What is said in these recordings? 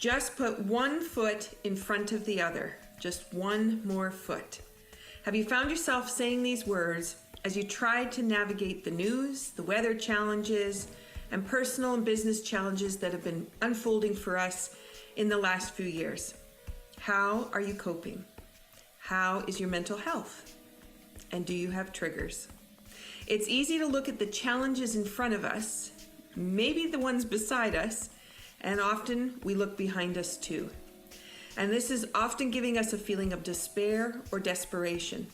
Just put one foot in front of the other. Just one more foot. Have you found yourself saying these words as you try to navigate the news, the weather challenges, and personal and business challenges that have been unfolding for us in the last few years? How are you coping? How is your mental health? And do you have triggers? It's easy to look at the challenges in front of us, maybe the ones beside us, and often we look behind us too. And this is often giving us a feeling of despair or desperation.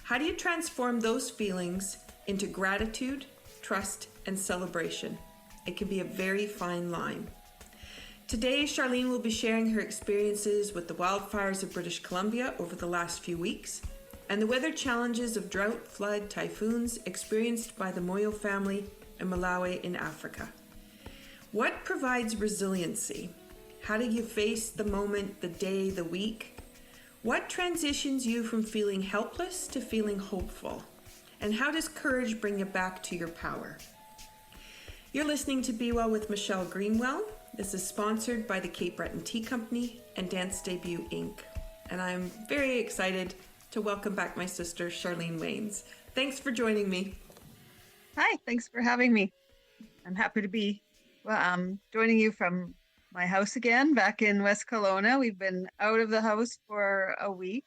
How do you transform those feelings into gratitude, trust, and celebration? It can be a very fine line. Today, Charlene will be sharing her experiences with the wildfires of British Columbia over the last few weeks and the weather challenges of drought, flood, typhoons experienced by the Moyo family in Malawi in Africa. What provides resiliency? How do you face the moment, the day, the week? What transitions you from feeling helpless to feeling hopeful? And how does courage bring you back to your power? You're listening to Be Well with Michelle Greenwell. This is sponsored by the Cape Breton Tea Company and Dance Debut Inc. And I'm very excited to welcome back my sister, Charlene Waynes. Thanks for joining me. Hi, thanks for having me. I'm happy to be joining you from my house again, back in West Kelowna. We've been out of the house for a week.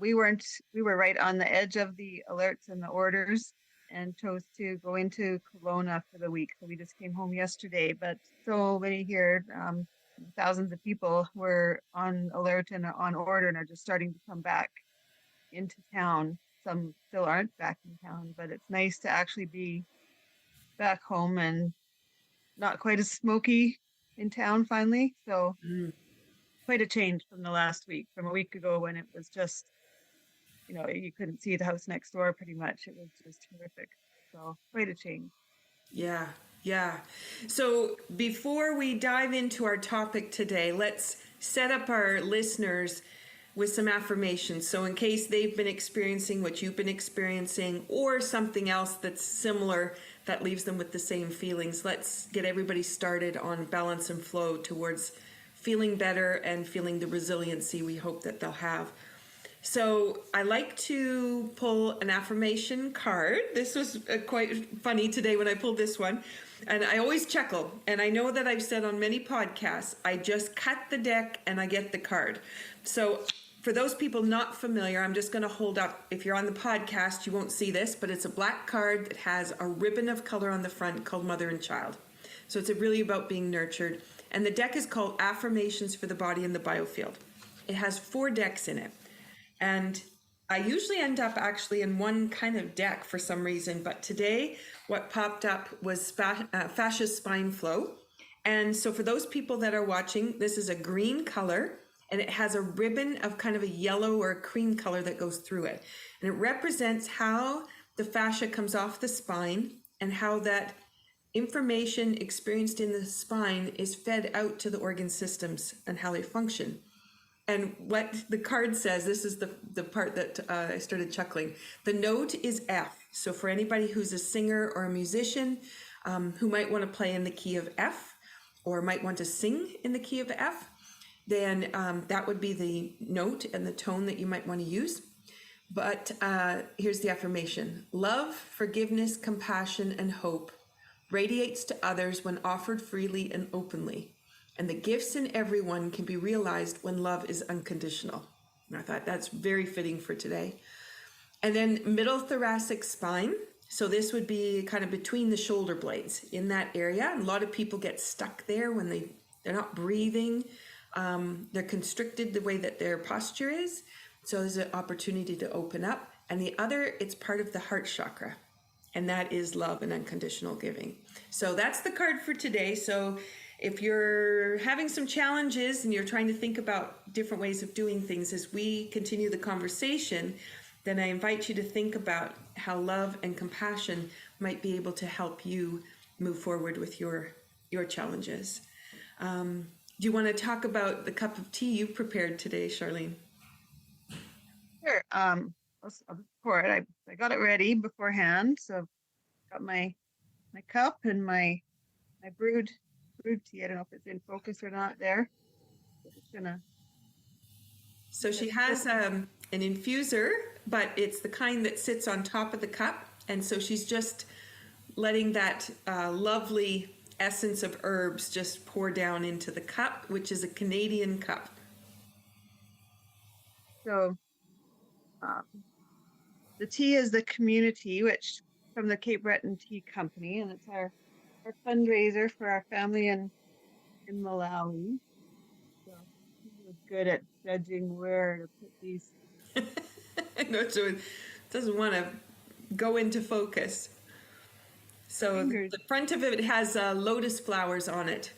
We were right on the edge of the alerts and the orders and chose to go into Kelowna for the week. So we just came home yesterday, but so many here, thousands of people were on alert and on order and are just starting to come back into town. Some still aren't back in town, but it's nice to actually be back home and not quite as smoky in town finally. So quite a change from the last week, from a week ago when it was just, you couldn't see the house next door pretty much. It was just horrific. So quite a change. Yeah. So before we dive into our topic today, let's set up our listeners with some affirmations. So in case they've been experiencing what you've been experiencing or something else that's similar that leaves them with the same feelings, let's get everybody started on balance and flow towards feeling better and feeling the resiliency we hope that they'll have. So I like to pull an affirmation card. This was quite funny today when I pulled this one. And I always chuckle. And I know that I've said on many podcasts, I just cut the deck and I get the card. So for those people not familiar, I'm just going to hold up. If you're on the podcast, you won't see this, but it's a black card that has a ribbon of color on the front called Mother and Child. So it's really about being nurtured. And the deck is called Affirmations for the Body and the Biofield. It has 4 decks in it. And I usually end up actually in one kind of deck for some reason, but today what popped up was fascia spine flow. And so for those people that are watching, this is a green color and it has a ribbon of kind of a yellow or a cream color that goes through it. And it represents how the fascia comes off the spine and how that information experienced in the spine is fed out to the organ systems and how they function. And what the card says, this is the part that I started chuckling. The note is F. So for anybody who's a singer or a musician who might want to play in the key of F or might want to sing in the key of F, then that would be the note and the tone that you might want to use. But here's the affirmation. Love, forgiveness, compassion, and hope radiates to others when offered freely and openly. And the gifts in everyone can be realized when love is unconditional. And I thought that's very fitting for today. And then middle thoracic spine. So this would be kind of between the shoulder blades in that area. A lot of people get stuck there when they're not breathing. They're constricted the way that their posture is. So there's an opportunity to open up. And the other, it's part of the heart chakra. And that is love and unconditional giving. So that's the card for today. So if you're having some challenges and you're trying to think about different ways of doing things as we continue the conversation, then I invite you to think about how love and compassion might be able to help you move forward with your challenges. Do you want to talk about the cup of tea you prepared today, Charlene? Sure. I'll pour it. I got it ready beforehand. So I've got my cup and my brewed tea. I don't know if it's in focus or not there. Just gonna So she just has an infuser, but it's the kind that sits on top of the cup. And so she's just letting that lovely essence of herbs just pour down into the cup, which is a Canadian cup. so um, the tea is the community, which from the Cape Breton Tea Company, and it's our fundraiser for our family in Malawi. So we're good at judging where to put these No, so it doesn't want to go into focus. So fingers. the front of it has lotus flowers on it,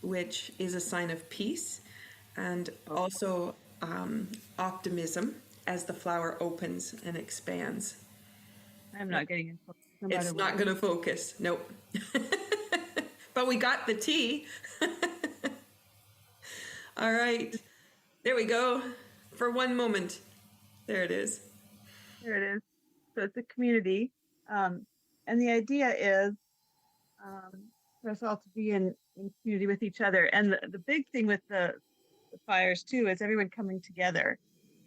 which is a sign of peace and Oh, also optimism as the flower opens and expands. I'm not getting in focus, no matter It's what. not going to focus. Nope. But we got the tea. All right. There we go. For one moment. There it is. There it is. So it's a community. And the idea is for us all to be in community with each other. And the big thing with the fires too is everyone coming together.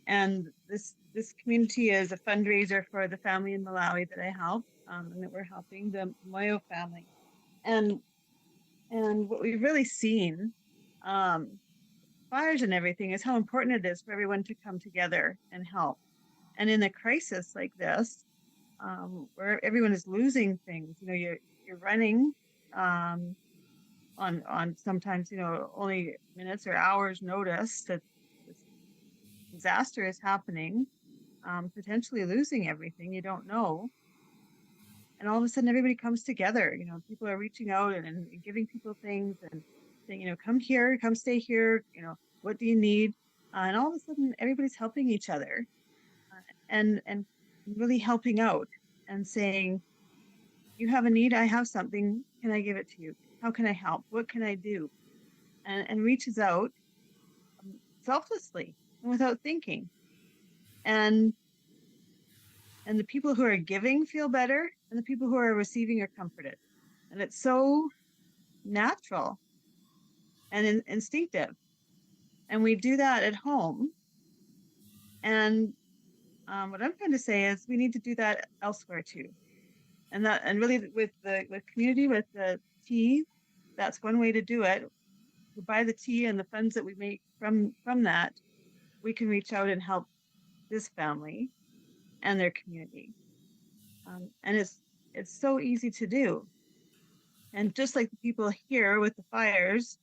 And this community is a fundraiser for the family in Malawi that I help, and that we're helping the Moyo family. And what we've really seen, fires and everything, is how important it is for everyone to come together and help. And in a crisis like this, where everyone is losing things, you're running on sometimes only minutes or hours notice that this disaster is happening, potentially losing everything you don't know, and all of a sudden everybody comes together. People are reaching out and giving people things and saying, come here, come stay here, what do you need? And all of a sudden everybody's helping each other, and really helping out and saying, you have a need, I have something, can I give it to you? How can I help? What can I do? And reaches out selflessly and without thinking. And the people who are giving feel better, and the people who are receiving are comforted. And it's so natural and instinctive. And we do that at home. And what I'm trying to say is we need to do that elsewhere too. And really with community, with the tea, that's one way to do it. We buy the tea, and the funds that we make from that, we can reach out and help this family and their community. And it's so easy to do. And just like the people here with the fires,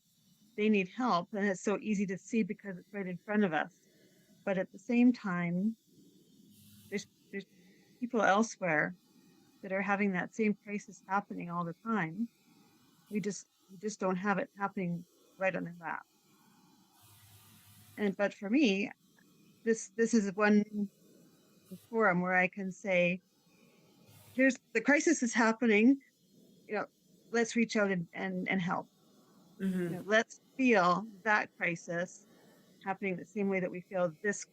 they need help, and it's so easy to see because it's right in front of us. But at the same time, there's people elsewhere that are having that same crisis happening all the time. We just don't have it happening right on their lap. But for me, this is one forum where I can say, here's the crisis is happening, let's reach out and help. Let's feel that crisis happening the same way that we feel this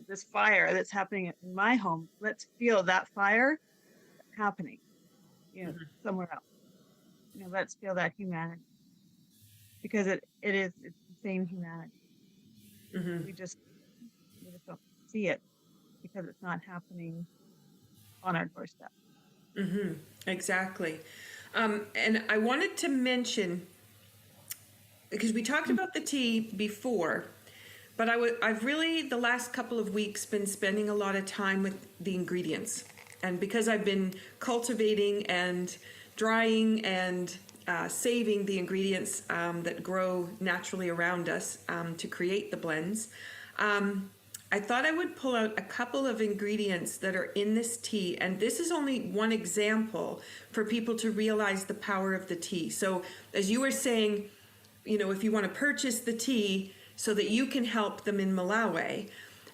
this fire that's happening in my home. Let's feel that fire happening somewhere else. Let's feel that humanity, because it's the same humanity. We just don't see it because it's not happening on our doorstep. Exactly. And I wanted to mention, because we talked about the tea before, but I've really, the last couple of weeks, been spending a lot of time with the ingredients. And because I've been cultivating and drying and saving the ingredients that grow naturally around us to create the blends, I thought I would pull out a couple of ingredients that are in this tea. And this is only one example for people to realize the power of the tea. So as you were saying, if you want to purchase the tea so that you can help them in Malawi,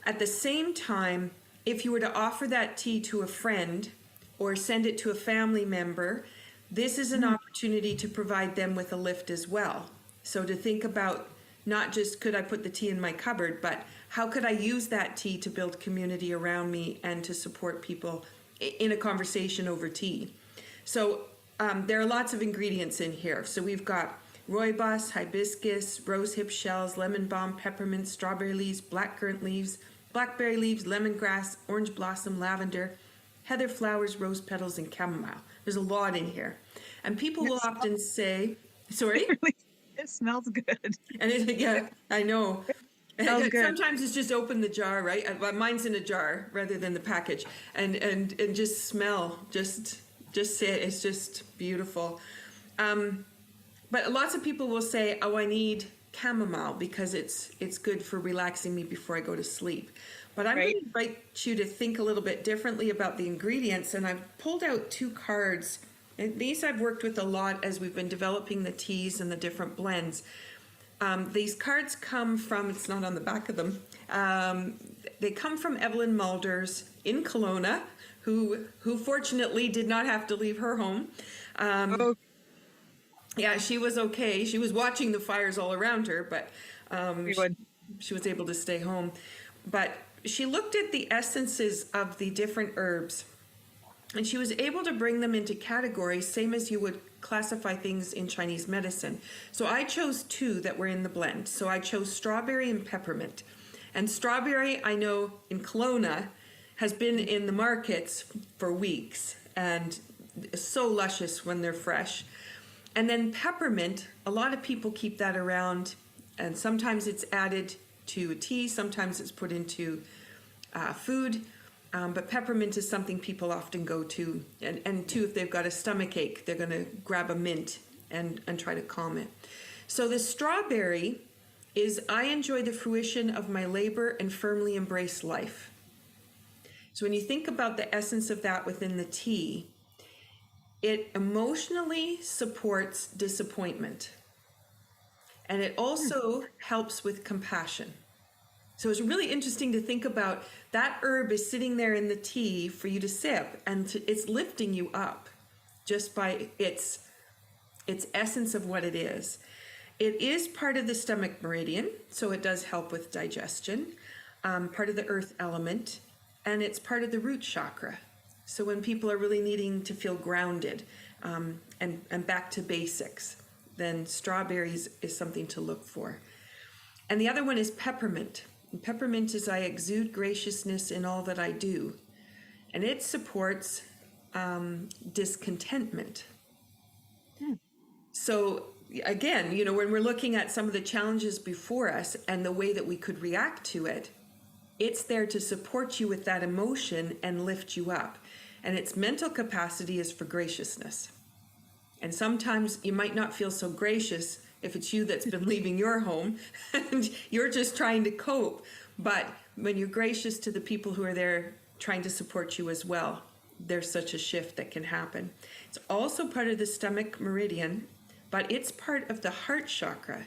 at the same time, if you were to offer that tea to a friend or send it to a family member, this is an opportunity to provide them with a lift as well. So to think about not just could I put the tea in my cupboard, but how could I use that tea to build community around me and to support people in a conversation over tea. So there are lots of ingredients in here. So we've got rooibos, hibiscus, rosehip shells, lemon balm, peppermint, strawberry leaves, blackcurrant leaves, blackberry leaves, lemongrass, orange blossom, lavender, heather flowers, rose petals, and chamomile. There's a lot in here. And people It will smells, often say, sorry? it smells good. And yeah, I know. Smells good. Sometimes it's just open the jar, right? Mine's in a jar rather than the package, and just smell, just say it. It's just beautiful. But lots of people will say, "Oh, I need chamomile because it's good for relaxing me before I go to sleep." But I'm going to invite you to think a little bit differently about the ingredients, and I've pulled out two cards. And these I've worked with a lot as we've been developing the teas and the different blends. These cards come from, it's not on the back of them, they come from Evelyn Mulders in Kelowna, who fortunately did not have to leave her home. Yeah, she was okay. She was watching the fires all around her, but she was able to stay home. But she looked at the essences of the different herbs, and she was able to bring them into categories, same as you would classify things in Chinese medicine. So I chose two that were in the blend. So I chose strawberry and peppermint. And strawberry, I know in Kelowna, has been in the markets for weeks and so luscious when they're fresh. And then peppermint, a lot of people keep that around, and sometimes it's added to a tea, sometimes it's put into food. But peppermint is something people often go to, and too, if they've got a stomach ache, they're going to grab a mint and try to calm it. So the strawberry is, I enjoy the fruition of my labor and firmly embrace life. So when you think about the essence of that within the tea, it emotionally supports disappointment, and it also helps with compassion. So it's really interesting to think about that herb is sitting there in the tea for you to sip, and it's lifting you up just by its essence of what it is. It is part of the stomach meridian, so it does help with digestion, part of the earth element, and it's part of the root chakra. So when people are really needing to feel grounded and back to basics, then strawberries is something to look for. And the other one is peppermint. And peppermint is, I exude graciousness in all that I do. And it supports discontentment. So again, when we're looking at some of the challenges before us and the way that we could react to it, it's there to support you with that emotion and lift you up. And its mental capacity is for graciousness. And sometimes you might not feel so gracious if it's you that's been leaving your home and you're just trying to cope. But when you're gracious to the people who are there trying to support you as well, there's such a shift that can happen. It's also part of the stomach meridian, but it's part of the heart chakra.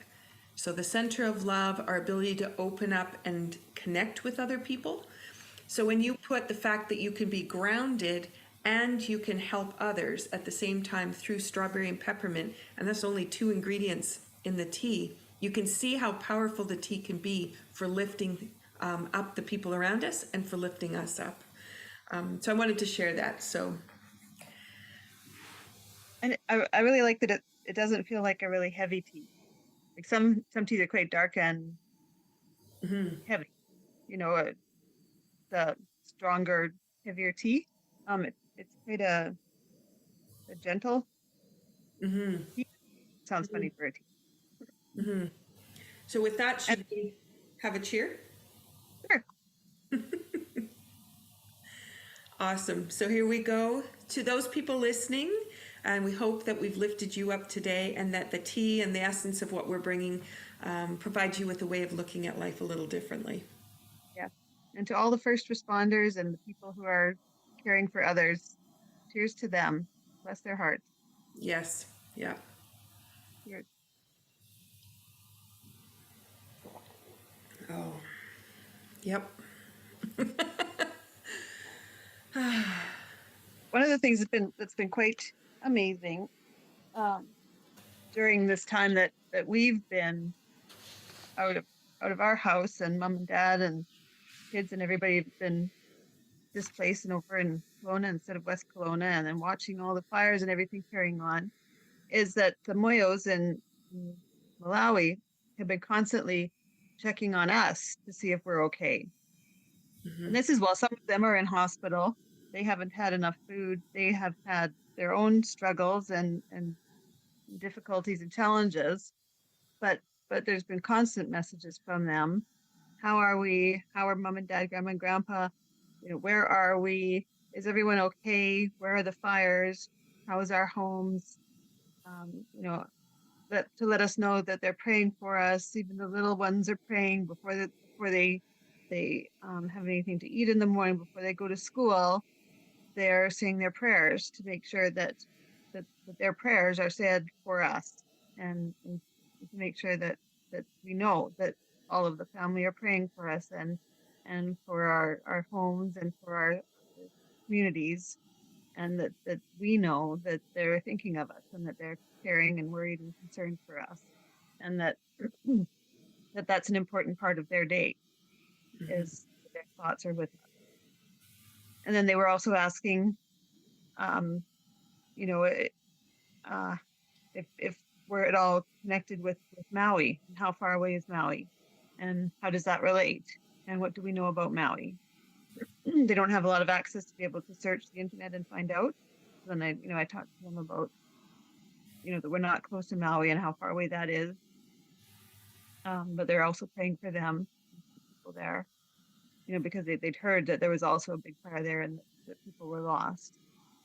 So the center of love, our ability to open up and connect with other people. So when you put the fact that you can be grounded and you can help others at the same time through strawberry and peppermint, and that's only two ingredients in the tea, you can see how powerful the tea can be for lifting up the people around us and for lifting us up. So I wanted to share that. So, And I really like that it doesn't feel like a really heavy tea. Like some teas are quite dark and heavy. The stronger, heavier tea. It's quite a gentle tea. Sounds funny for a tea. So with that, should we have a cheer? Sure. Awesome. So here we go. To those people listening, and we hope that we've lifted you up today and that the tea and the essence of what we're bringing provides you with a way of looking at life a little differently. Yeah. And to all the first responders and the people who are caring for others, cheers to them. Bless their hearts. Yes. Yeah. Cheers. Oh. Yep. One of the things that's been quite amazing during this time that we've been out of our house, and mom and dad and kids and everybody have been displaced and over in Kelowna instead of West Kelowna, and then watching all the fires and everything carrying on, is that the Moyos in in Malawi have been constantly checking on us to see if we're okay. And Hmm. this is while some of them are in hospital. They haven't had enough food. They have had their own struggles and difficulties and challenges. But there's been constant messages from them. How are we? How are mom and dad, grandma and grandpa? Where are we? Is everyone okay? Where are the fires? How is our homes? Um, you know, to let us know that they're praying for us. Even the little ones are praying before they have anything to eat in the morning, before they go to school. They're saying their prayers to make sure that their prayers are said for us, and to make sure that we know that all of the family are praying for us, and for our homes and for our communities, and that we know that they're thinking of us, and that they're caring and worried and concerned for us, and that's an important part of their day, is that their thoughts are with us. And then they were also asking, um, you know, uh, if we're at all connected with Maui, and how far away is Maui, and how does that relate, and what do we know about Maui? They don't have a lot of access to be able to search the internet and find out. Then I talked to them about, that we're not close to Maui and how far away that is. But they're also praying for them, people there, because they'd heard that there was also a big fire there, and that people were lost.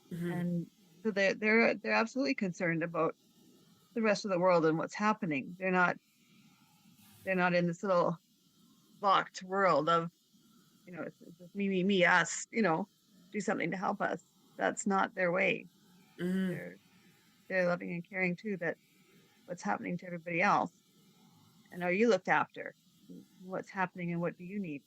Hmm. And so they're absolutely concerned about the rest of the world and what's happening. They're not in this little locked world of, it's just me, us, do something to help us. That's not their way. Hmm. They're loving and caring too, that what's happening to everybody else, and are you looked after? What's happening and what do you need?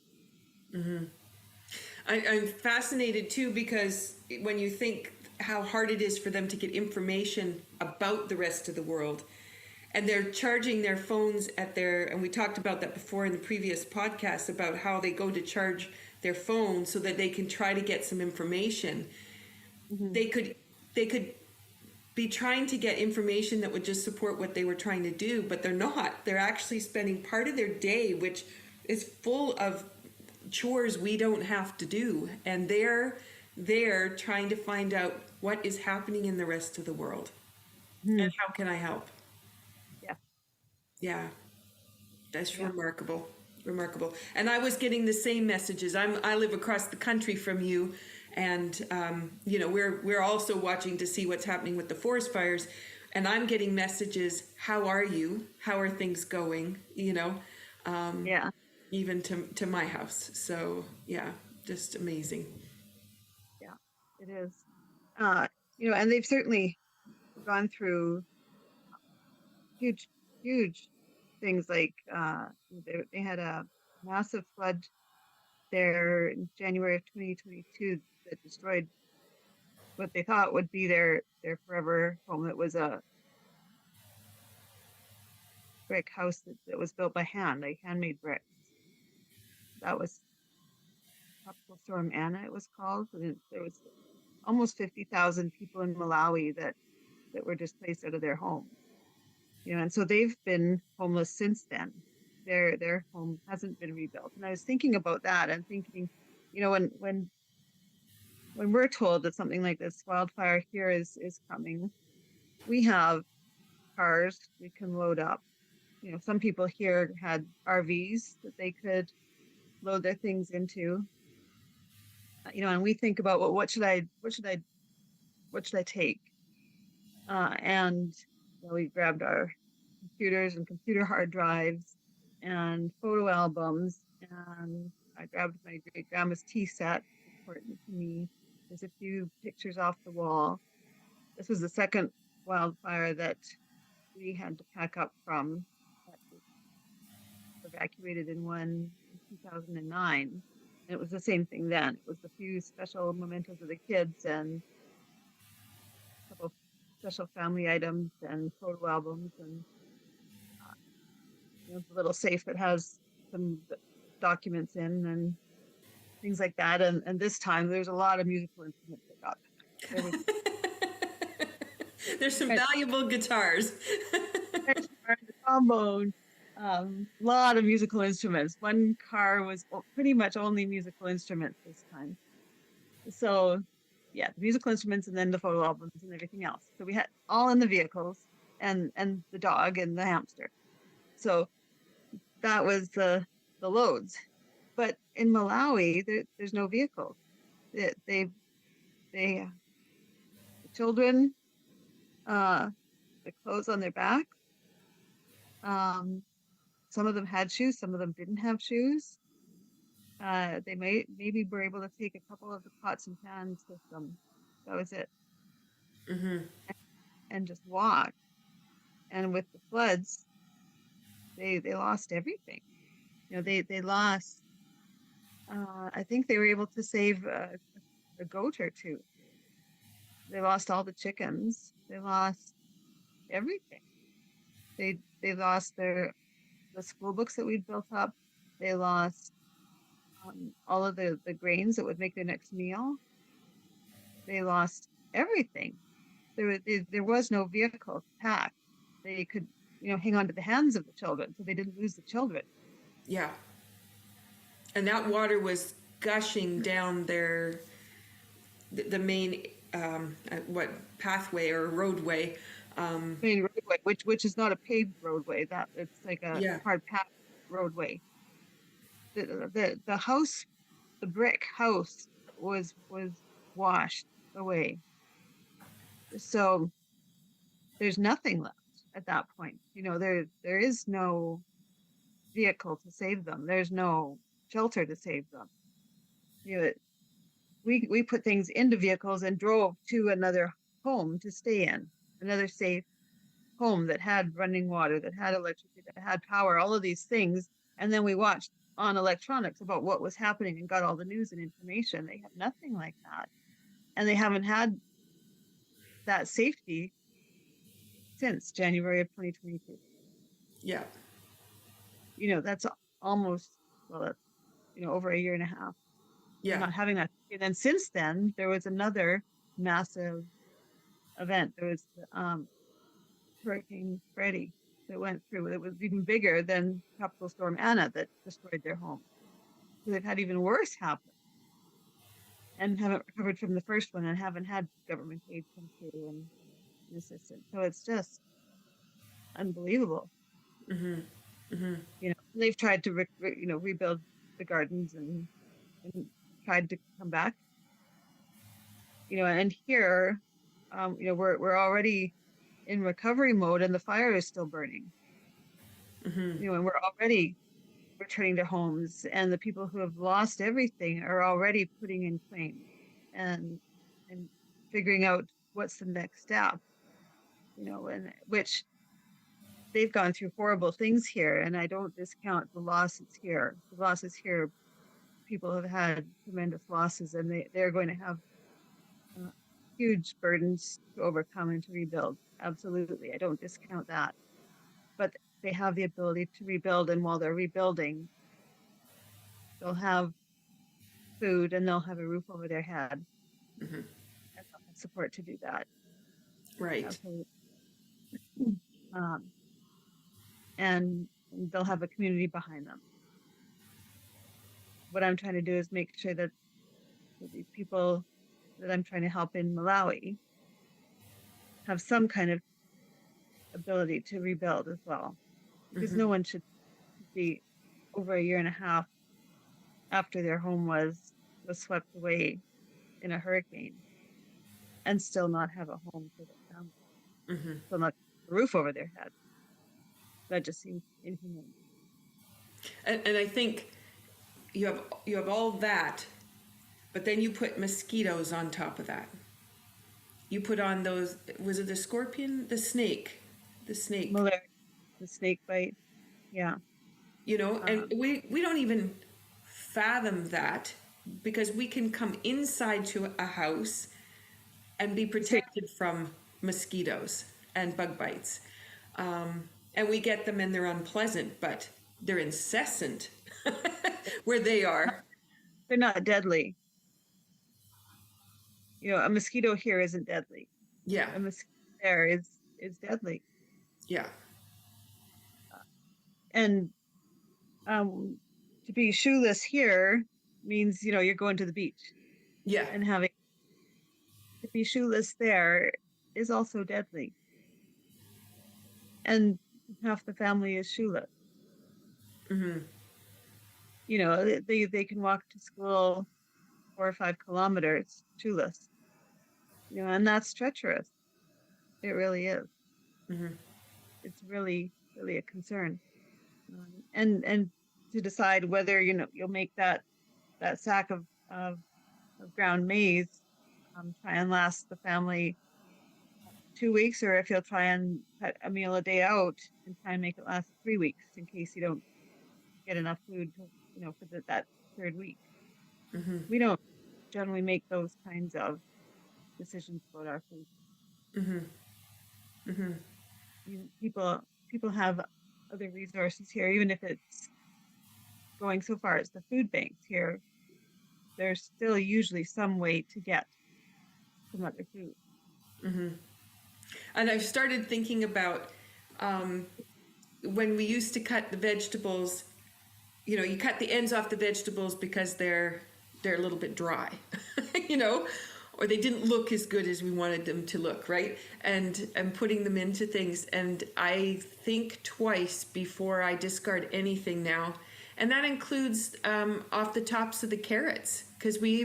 I'm fascinated too, because when you think how hard it is for them to get information about the rest of the world, and they're charging their phones and we talked about that before in the previous podcast about how they go to charge their phone so that they can try to get some information. Hmm. They could be trying to get information that would just support what they were trying to do, but they're not. They're actually spending part of their day, which is full of chores we don't have to do, and they're trying to find out what is happening in the rest of the world Hmm. and how can I help. Yeah, Yeah, that's yeah. remarkable. And I was getting the same messages. I live across the country from you, and we're also watching to see what's happening with the forest fires, and I'm getting messages, how are you, how are things going, Yeah, even to my house. So yeah, just amazing. yeah, it is. Uh, and they've certainly gone through huge, huge things, like they had a massive flood there in January of 2022 that destroyed what they thought would be their forever home. It was a brick house that was built by hand, like handmade bricks. That was Tropical Storm Anna, it was called. And there was almost 50,000 people in Malawi that were displaced out of their homes. And so they've been homeless since then. Their home hasn't been rebuilt. And I was thinking about that and thinking, when we're told that something like this wildfire here is coming, we have cars we can load up. Some people here had RVs that they could load their things into. And we think about, well, what should I take? And we grabbed our computers and computer hard drives and photo albums, and I grabbed my great grandma's tea set, important to me. There's a few pictures off the wall. This was the second wildfire that we had to pack up from, that was evacuated in one in 2009. And it was the same thing then. It was a few special mementos of the kids and a couple of special family items and photo albums, and the little safe that has some documents in and things like that. And this time there's a lot of musical instruments that got packed. There was There's some French, valuable guitars. French trombone, lot of musical instruments. One car was pretty much only musical instruments this time. So yeah, the musical instruments and then the photo albums and everything else. So we had all in the vehicles and the dog and the hamster. So that was the loads. But in Malawi, there's no vehicles. They the children, uh, the clothes on their back. Um, some of them had shoes, some of them didn't have shoes. They maybe were able to take a couple of the pots and pans with them. That was it, and just walk. And with the floods, they lost everything. They lost. I think they were able to save a goat or two. They lost all the chickens. They lost everything. They lost the school books that we'd built up. They lost all of the grains that would make their next meal. They lost everything. There was no vehicle to pack. They could, hang on to the hands of the children, so they didn't lose the children. Yeah. And that water was gushing down the main, what, pathway or roadway. Main roadway, which is not a paved roadway. That it's like a Yeah. hard packed roadway. The house, the brick house, was washed away. So there's nothing left at that point. There is no vehicle to save them. There's no shelter to save them. We put things into vehicles and drove to another home to stay in, another safe home that had running water, that had electricity, that had power, all of these things. And then we watched on electronics about what was happening and got all the news and information. They have nothing like that. And they haven't had that safety since January of 2022. Yeah. That's almost, well, that's, over a year and a half. Yeah. Not having that. And then since then, there was another massive event. There was Hurricane Freddie that went through. It was even bigger than Tropical Storm Anna that destroyed their home. So they've had even worse happen and haven't recovered from the first one and haven't had government aid come through and assistance. So it's just unbelievable. They've tried to rebuild the gardens and tried to come back. And here, we're already in recovery mode and the fire is still burning. And we're already returning to homes, and the people who have lost everything are already putting in claims and figuring out what's the next step. And which they've gone through horrible things here, and I don't discount the losses here. The losses here, people have had tremendous losses, and they're going to have huge burdens to overcome and to rebuild. Absolutely, I don't discount that. But they have the ability to rebuild, and while they're rebuilding, they'll have food and they'll have a roof over their head. And they'll have support to do that. Right. Absolutely. And they'll have a community behind them. What I'm trying to do is make sure that these people that I'm trying to help in Malawi have some kind of ability to rebuild as well. Because no one should be over a year and a half after their home was swept away in a hurricane and still not have a home for their family. Still not have a roof over their head. That just seems inhumane. And I think you have all that, but then you put mosquitoes on top of that. You put on those, was it the scorpion? The snake. Malaria, the snake bite. Yeah. And we don't even fathom that, because we can come inside to a house and be protected from mosquitoes and bug bites. And we get them and they're unpleasant, but they're incessant where they are. They're not deadly. A mosquito here isn't deadly. Yeah. A mosquito there is deadly. Yeah. And to be shoeless here means, you're going to the beach, Yeah. and having to be shoeless there is also deadly. And half the family is shoeless. Mm-hmm. They can walk to school 4 or 5 kilometers shoeless, and that's treacherous. It really is. Mm-hmm. It's really, really a concern. And to decide whether, you'll make that sack of ground maize try and last the family 2 weeks, or if you'll try and cut a meal a day out and try and make it last 3 weeks in case you don't get enough food to, for that third week. Mm-hmm. We don't generally make those kinds of decisions about our food. Mm-hmm. Mm-hmm. People have other resources here, even if it's going so far as the food banks here. There's still usually some way to get some other food. Mm-hmm. And I've started thinking about when we used to cut the vegetables. You cut the ends off the vegetables because they're a little bit dry, or they didn't look as good as we wanted them to look, right? And putting them into things. And I think twice before I discard anything now. And that includes off the tops of the carrots, because we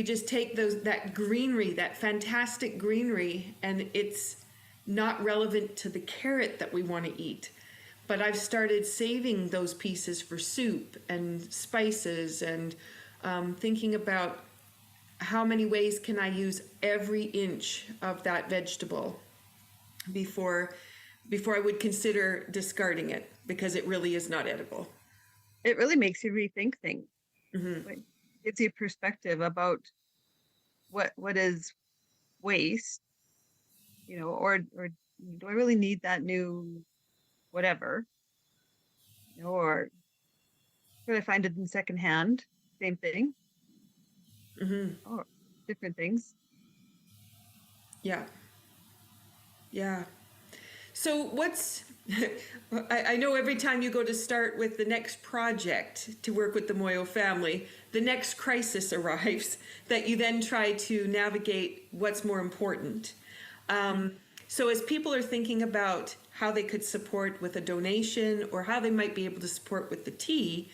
just take that greenery, that fantastic greenery, and it's not relevant to the carrot that we want to eat. But I've started saving those pieces for soup and spices, and thinking about how many ways can I use every inch of that vegetable before I would consider discarding it, because it really is not edible. It really makes you rethink things. Mm-hmm. It gives you perspective about what is waste, or do I really need that new whatever, or could I find it in secondhand? Same thing, Mm-hmm. or different things. Yeah. Yeah. So what's, I know every time you go to start with the next project to work with the Moyo family, the next crisis arrives that you then try to navigate what's more important. So as people are thinking about how they could support with a donation or how they might be able to support with the tea,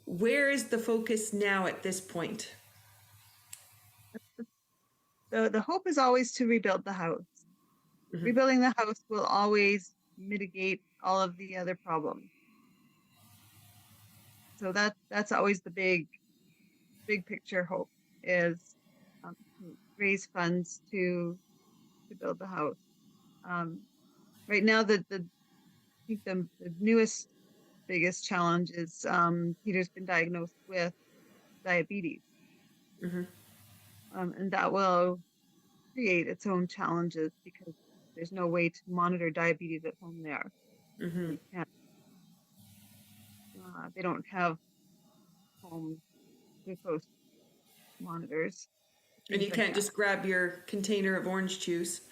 where is the focus now at this point? The hope is always to rebuild the house. Mm-hmm. Rebuilding the house will always mitigate all of the other problems. So that's always the big picture hope, is to raise funds to build the house. Right now, I think the newest biggest challenge is Peter's been diagnosed with diabetes, Mm-hmm. and that will create its own challenges because there's no way to monitor diabetes at home there. Mm-hmm. They don't have home glucose monitors. And you can't just grab your container of orange juice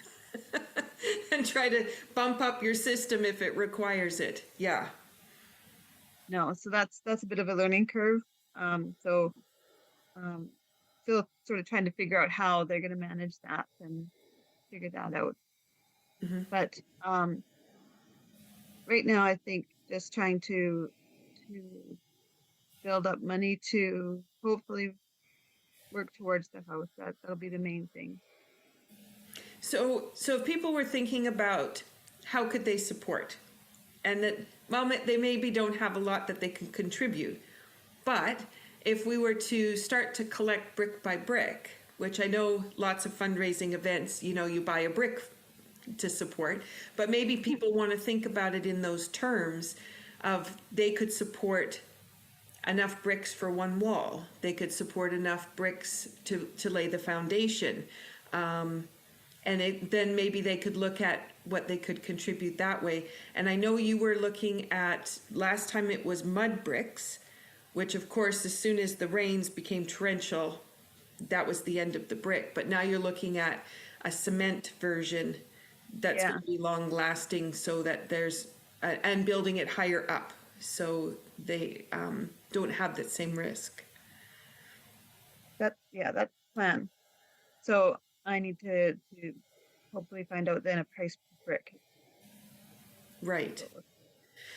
and try to bump up your system if it requires it. Yeah. No, so that's a bit of a learning curve. So still sort of trying to figure out how they're going to manage that and figure that out. Mm-hmm. But right now, I think just trying to build up money to hopefully work towards the house. That'll be the main thing. So if people were thinking about how could they support, and that, well, they maybe don't have a lot that they can contribute, but if we were to start to collect brick by brick, which I know lots of fundraising events, you buy a brick to support, but maybe people want to think about it in those terms of they could support enough bricks for one wall. They could support enough bricks to lay the foundation. And then maybe they could look at what they could contribute that way. And I know you were looking at, last time it was mud bricks, which of course, as soon as the rains became torrential, that was the end of the brick. But now you're looking at a cement version that's going to be long lasting, so that there's and building it higher up so they don't have that same risk. That's the plan. So I need to hopefully find out then a price per brick. Right.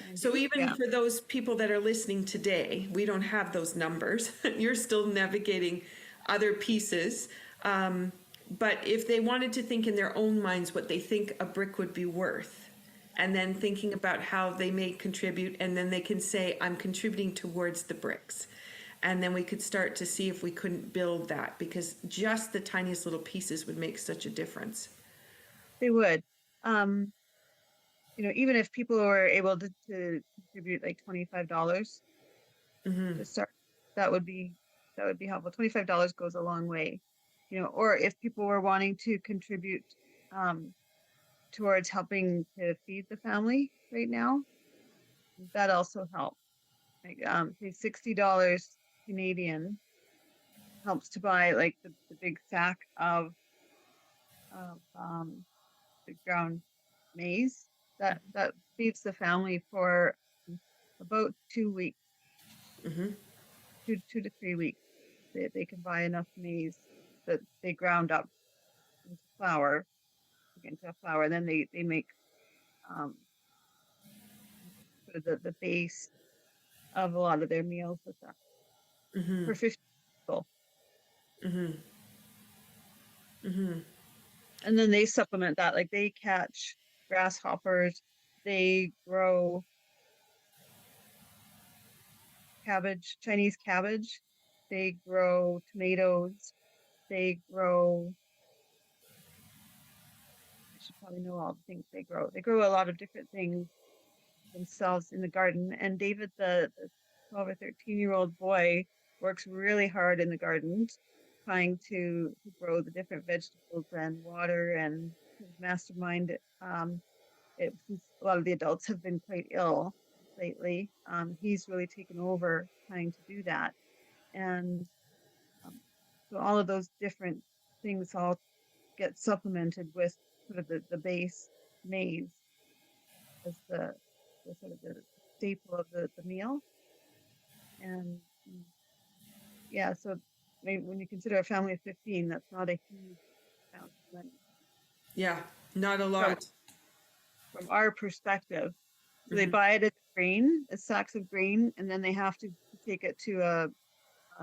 And So even yeah, for those people that are listening today, we don't have those numbers. You're still navigating other pieces. But if they wanted to think in their own minds what they think a brick would be worth, and then thinking about how they may contribute, and then they can say, I'm contributing towards the bricks. And then we could start to see if we couldn't build that, because just the tiniest little pieces would make such a difference. they would. Even if people were able to contribute like $25 to start, that would be helpful. $25 goes a long way. Or if people were wanting to contribute towards helping to feed the family right now, that also helps. Like say $60 Canadian helps to buy like the big sack of the ground maize that feeds the family for about 2 weeks, 2 to 3 weeks. They can buy enough maize that they ground up into flour, and then they make um, sort of the base of a lot of their meals with that for 50 people. And then they supplement that, like they catch grasshoppers, they grow cabbage, Chinese cabbage, they grow tomatoes, they grow, I should probably know all the things they grow. They grow a lot of different things themselves in the garden. And David, the 12 or 13-year-old boy, works really hard in the garden, trying to grow the different vegetables and water and mastermind. Since a lot of the adults have been quite ill lately, he's really taken over trying to do that. And so all of those different things all get supplemented with sort of the base maize as the sort of the staple of the meal. And yeah, so maybe when you consider a family of 15, that's not a huge amount of money. Yeah, not a From, lot. from our perspective. So they buy it as grain, as sacks of grain, and then they have to take it to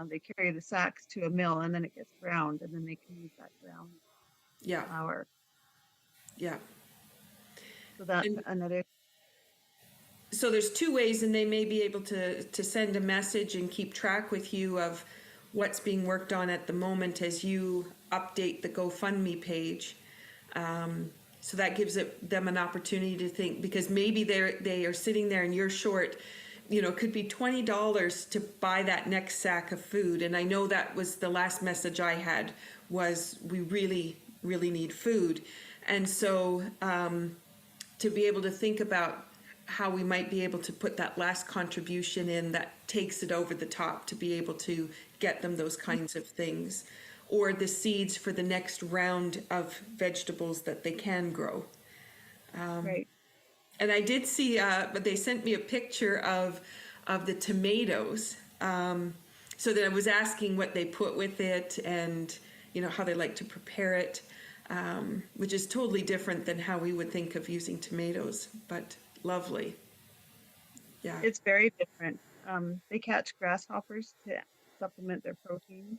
they carry the sacks to a mill, and then it gets ground, and then they can use that ground Yeah, flour. yeah. So that's And another. so there's two ways, and they may be able to send a message and keep track with you of what's being worked on at the moment as you update the GoFundMe page. So that gives them an opportunity to think, because maybe they are sitting there and you're short. It could be $20 to buy that next sack of food. And I know that was the last message I had, was we really, really need food. And so to be able to think about how we might be able to put that last contribution in that takes it over the top to be able to get them those kinds of things, or the seeds for the next round of vegetables that they can grow. Right. And I did see, but they sent me a picture of the tomatoes. So that I was asking what they put with it, and how they like to prepare it, which is totally different than how we would think of using tomatoes, but lovely. Yeah. It's very different. They catch grasshoppers to supplement their protein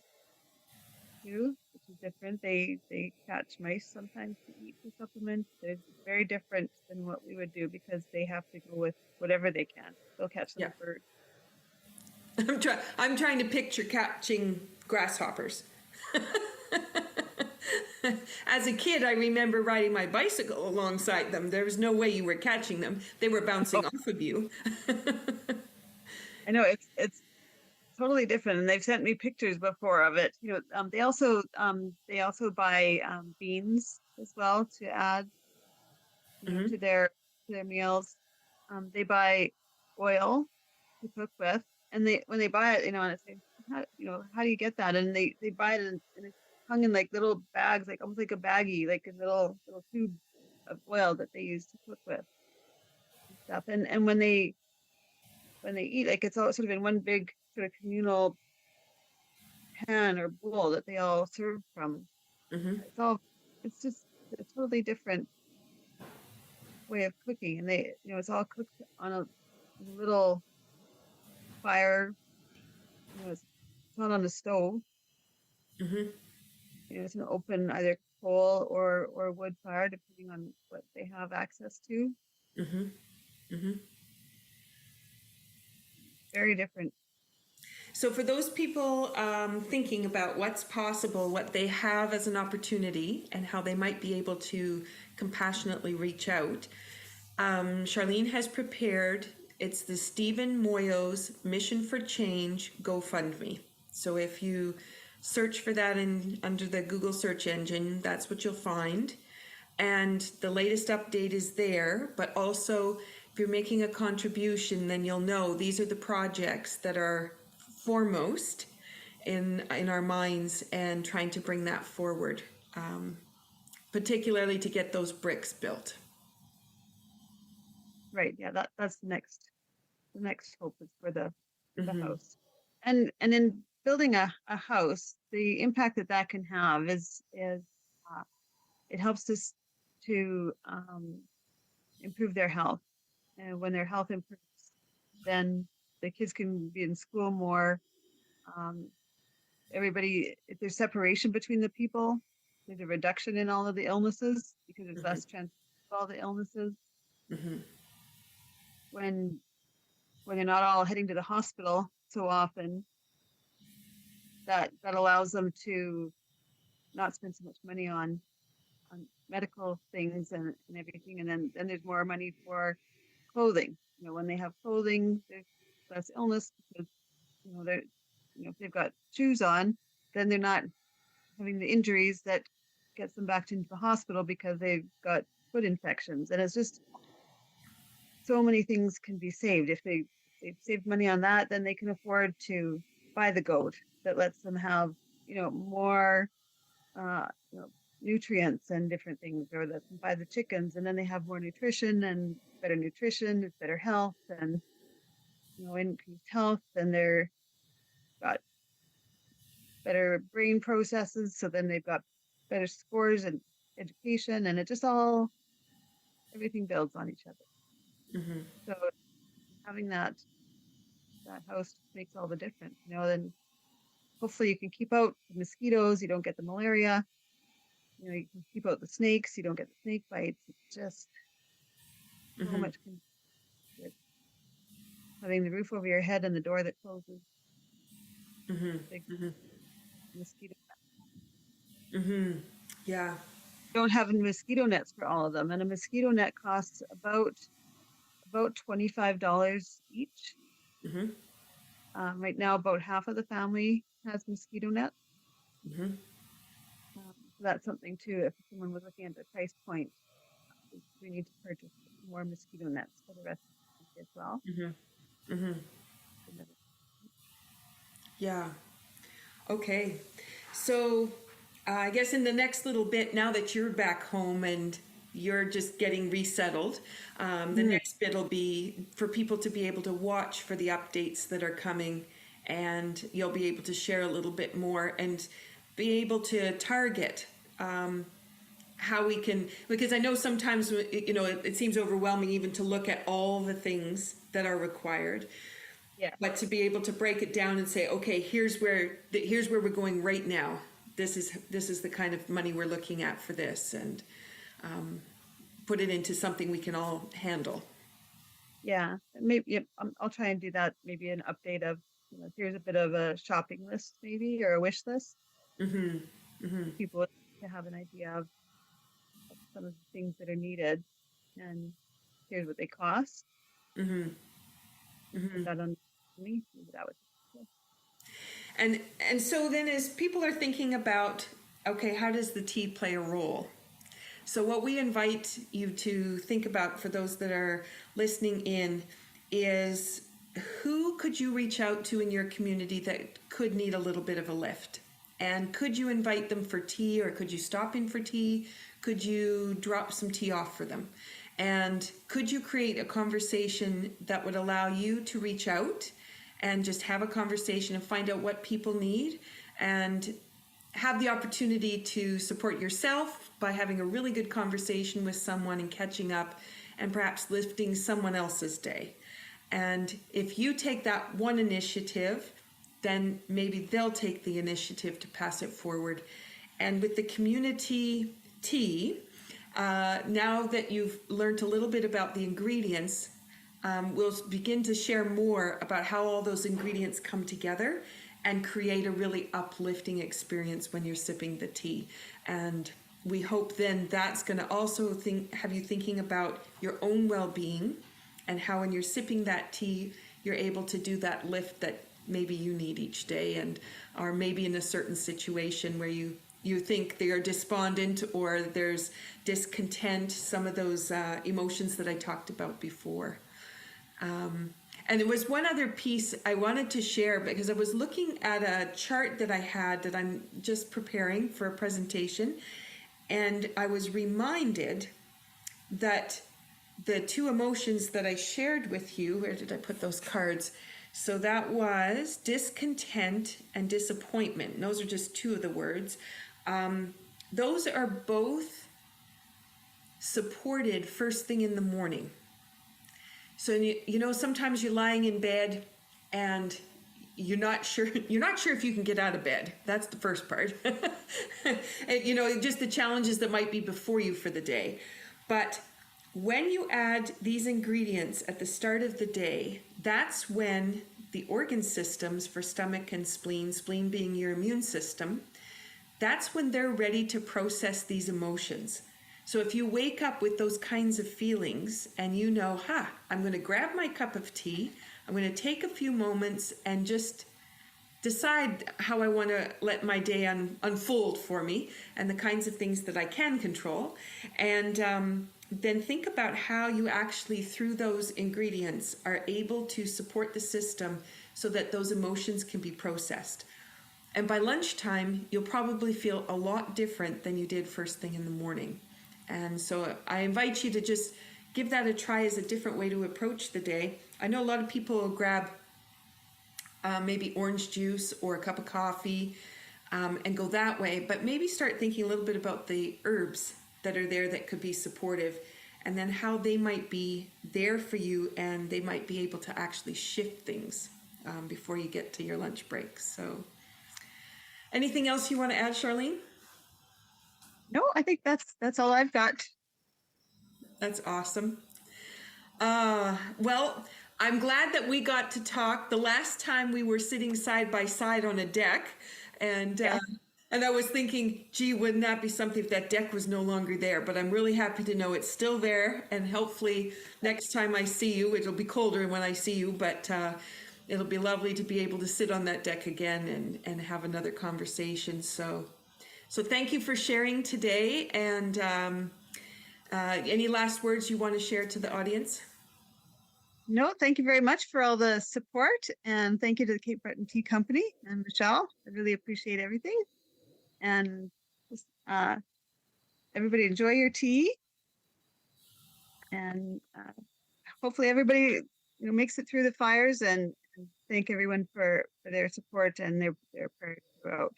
too, which is different. They catch mice sometimes to eat to supplement. It's very different than what we would do, because they have to go with whatever they can. They'll catch them Yeah. birds. I'm trying to picture catching grasshoppers. As a kid, I remember riding my bicycle alongside them. There was no way you were catching them. They were bouncing off of you. I know it's totally different, and they've sent me pictures before of it. They also buy beans as well to add, to their meals. They buy oil to cook with, and when they buy it, and I say, how do you get that? And they buy it and it's hung in like little bags, like almost like a baggie, like a little tube of oil that they use to cook with. stuff. And when they eat, like it's all sort of in one big sort of communal pan or bowl that they all serve from. Mm-hmm. It's just a totally different way of cooking, and it's all cooked on a little fire. It's not on the stove. Mm-hmm. It's an open either coal or wood fire, depending on what they have access to. Mm-hmm. Mm-hmm. Very different. So, for those people thinking about what's possible, what they have as an opportunity, and how they might be able to compassionately reach out, Charlene has prepared. It's the Stephen Moyo's Mission for Change GoFundMe. So, if you search for that under the Google search engine, that's what you'll find. And the latest update is there, but also if you're making a contribution, then you'll know these are the projects that are foremost in our minds and trying to bring that forward, particularly to get those bricks built. Right. Yeah, that's the next hope is for the Mm-hmm. house. And in building a house, the impact that can have is it helps us to improve their health. And when their health improves, then the kids can be in school more. Um, if there's separation between the people, there's a reduction in all of the illnesses because there's less transmission of all the illnesses. Mm-hmm. When they're not all heading to the hospital so often, that allows them to not spend so much money on medical things and everything, and then there's more money for clothing. When they have clothing, there's less illness because they're if they've got shoes on, then they're not having the injuries that gets them back into the hospital because they've got foot infections. And it's just so many things can be saved. If they've saved money on that, then they can afford to buy the goat that lets them have more nutrients and different things, or let them buy the chickens, and then they have more nutrition and better nutrition, it's better health, and increased health, and they're got better brain processes, so then they've got better scores and education, and it just everything builds on each other. Mm-hmm. So having that house makes all the difference. Then hopefully you can keep out the mosquitoes, you don't get the malaria, you can keep out the snakes, you don't get the snake bites. It's just so much good. Having the roof over your head and the door that closes. Big mosquito. Mm-hmm. Yeah. Don't have mosquito nets for all of them, and a mosquito net costs about $25 each. Mm-hmm. Right now, about half of the family has mosquito nets. Mm-hmm. So that's something too. If someone was looking at the price point, we need to purchase more mosquito nets for the rest of the family as well. Mm-hmm. Mm-hmm. Yeah. Okay. So I guess in the next little bit, now that you're back home and you're just getting resettled, the next bit will be for people to be able to watch for the updates that are coming, and you'll be able to share a little bit more and be able to target how we can, because I know sometimes it seems overwhelming even to look at all the things that are required. Yeah. But to be able to break it down and say, okay, here's where we're going right now. This is the kind of money we're looking at for this, and put it into something we can all handle. Yeah, maybe I'll try and do that. Maybe an update of here's a bit of a shopping list, maybe, or a wish list. Mm-hmm. Mm-hmm. People to have an idea of some of the things that are needed, and here's what they cost. Mm-hmm. Mm-hmm. Put that on me. Maybe that would. And so then, as people are thinking about, okay, how does the tea play a role? So what we invite you to think about, for those that are listening in, is who could you reach out to in your community that could need a little bit of a lift? And could you invite them for tea, or could you stop in for tea? Could you drop some tea off for them? And could you create a conversation that would allow you to reach out and just have a conversation and find out what people need, and have the opportunity to support yourself by having a really good conversation with someone and catching up and perhaps lifting someone else's day. And if you take that one initiative, then maybe they'll take the initiative to pass it forward. And with the community tea, now that you've learned a little bit about the ingredients, we'll begin to share more about how all those ingredients come together and create a really uplifting experience when you're sipping the tea. And we hope then that's going to also have you thinking about your own well-being, and how when you're sipping that tea, you're able to do that lift that maybe you need each day, and or maybe in a certain situation where you think they are despondent or there's discontent, some of those emotions that I talked about before. And there was one other piece I wanted to share, because I was looking at a chart that I had that I'm just preparing for a presentation, and I was reminded that the two emotions that I shared with you, where did I put those cards? So that was discontent and disappointment. And those are just two of the words. Those are both supported first thing in the morning. So you know, sometimes you're lying in bed and you're not sure if you can get out of bed. That's the first part. And, you know, just the challenges that might be before you for the day. But when you add these ingredients at the start of the day, that's when the organ systems for stomach and spleen being your immune system, that's when they're ready to process these emotions. So if you wake up with those kinds of feelings and you know, I'm going to grab my cup of tea, I'm going to take a few moments and just decide how I want to let my day unfold for me and the kinds of things that I can control. And then think about how you actually, through those ingredients, are able to support the system so that those emotions can be processed. And by lunchtime, you'll probably feel a lot different than you did first thing in the morning. And so I invite you to just give that a try as a different way to approach the day. I know a lot of people will grab maybe orange juice or a cup of coffee and go that way, but maybe start thinking a little bit about the herbs that are there that could be supportive, and then how they might be there for you, and they might be able to actually shift things before you get to your lunch break. So anything else you want to add, Charlene? No, I think that's all I've got. That's awesome. Well, I'm glad that we got to talk. The last time we were sitting side by side on a deck, and I was thinking, gee, wouldn't that be something if that deck was no longer there? But I'm really happy to know it's still there, and hopefully next time I see you, it'll be colder when I see you, but it'll be lovely to be able to sit on that deck again and have another conversation. So thank you for sharing today, and any last words you want to share to the audience? No, thank you very much for all the support, and thank you to the Cape Breton Tea Company and Michelle. I really appreciate everything. And just, everybody enjoy your tea, and hopefully everybody makes it through the fires, and thank everyone for their support and their prayers throughout.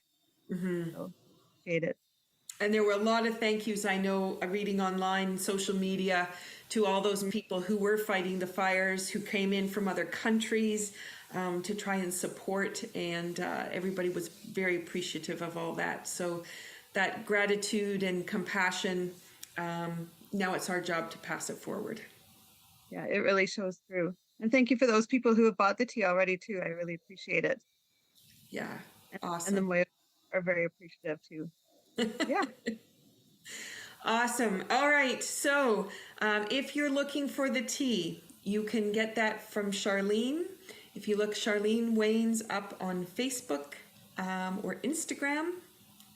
Mm-hmm. So appreciate it. And there were a lot of thank yous, I know, reading online, social media, to all those people who were fighting the fires, who came in from other countries to try and support, and everybody was very appreciative of all that. So that gratitude and compassion, now it's our job to pass it forward. Yeah, it really shows through. And thank you for those people who have bought the tea already too. I really appreciate it. Yeah, awesome. And the Moyo are very appreciative too. Yeah. Awesome. All right. So if you're looking for the tea, you can get that from Charlene. If you look Charlene Waynes up on Facebook or Instagram,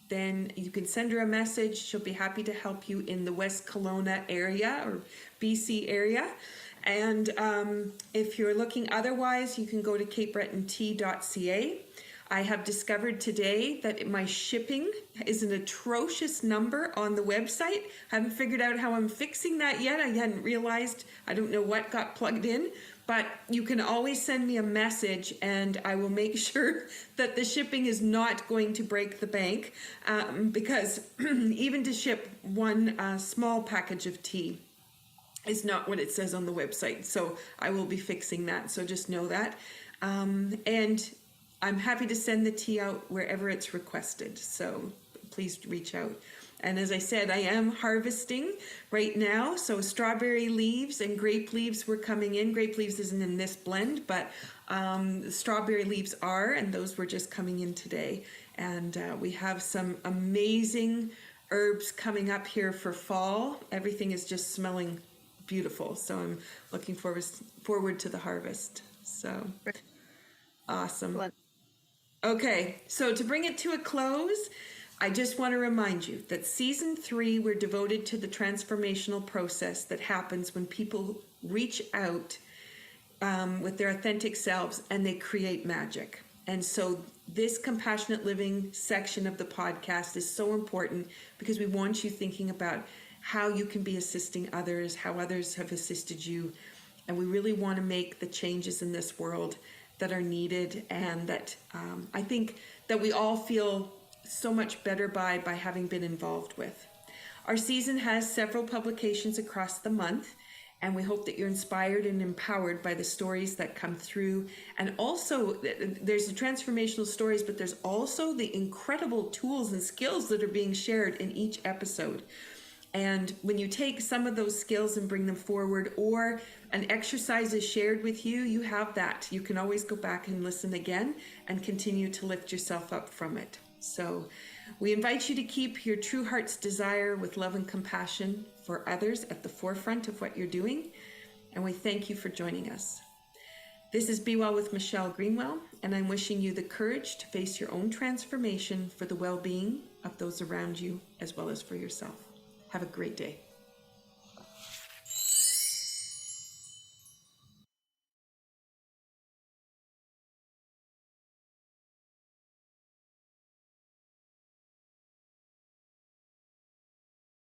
then you can send her a message. She'll be happy to help you in the West Kelowna area or BC area. And if you're looking otherwise, you can go to capebretontea.ca. I have discovered today that my shipping is an atrocious number on the website. I haven't figured out how I'm fixing that yet. I hadn't realized, I don't know what got plugged in, but you can always send me a message and I will make sure that the shipping is not going to break the bank, because even to ship one small package of tea is not what it says on the website. So I will be fixing that. So just know that. And I'm happy to send the tea out wherever it's requested. So please reach out. And as I said, I am harvesting right now. So strawberry leaves and grape leaves were coming in. Grape leaves isn't in this blend, but strawberry leaves are, and those were just coming in today. And we have some amazing herbs coming up here for fall. Everything is just smelling beautiful. So I'm looking forward to the harvest. So awesome. Excellent. Okay, so to bring it to a close, I just want to remind you that season 3, we're devoted to the transformational process that happens when people reach out with their authentic selves and they create magic. And so this compassionate living section of the podcast is so important because we want you thinking about how you can be assisting others, how others have assisted you. And we really want to make the changes in this world that are needed, and that I think that we all feel so much better by having been involved with. Our season has several publications across the month, and we hope that you're inspired and empowered by the stories that come through. And also, there's the transformational stories, but there's also the incredible tools and skills that are being shared in each episode. And when you take some of those skills and bring them forward, or an exercise is shared with you, you have that. You can always go back and listen again and continue to lift yourself up from it. So we invite you to keep your true heart's desire with love and compassion for others at the forefront of what you're doing. And we thank you for joining us. This is Be Well with Michelle Greenwell, and I'm wishing you the courage to face your own transformation for the well-being of those around you as well as for yourself. Have a great day.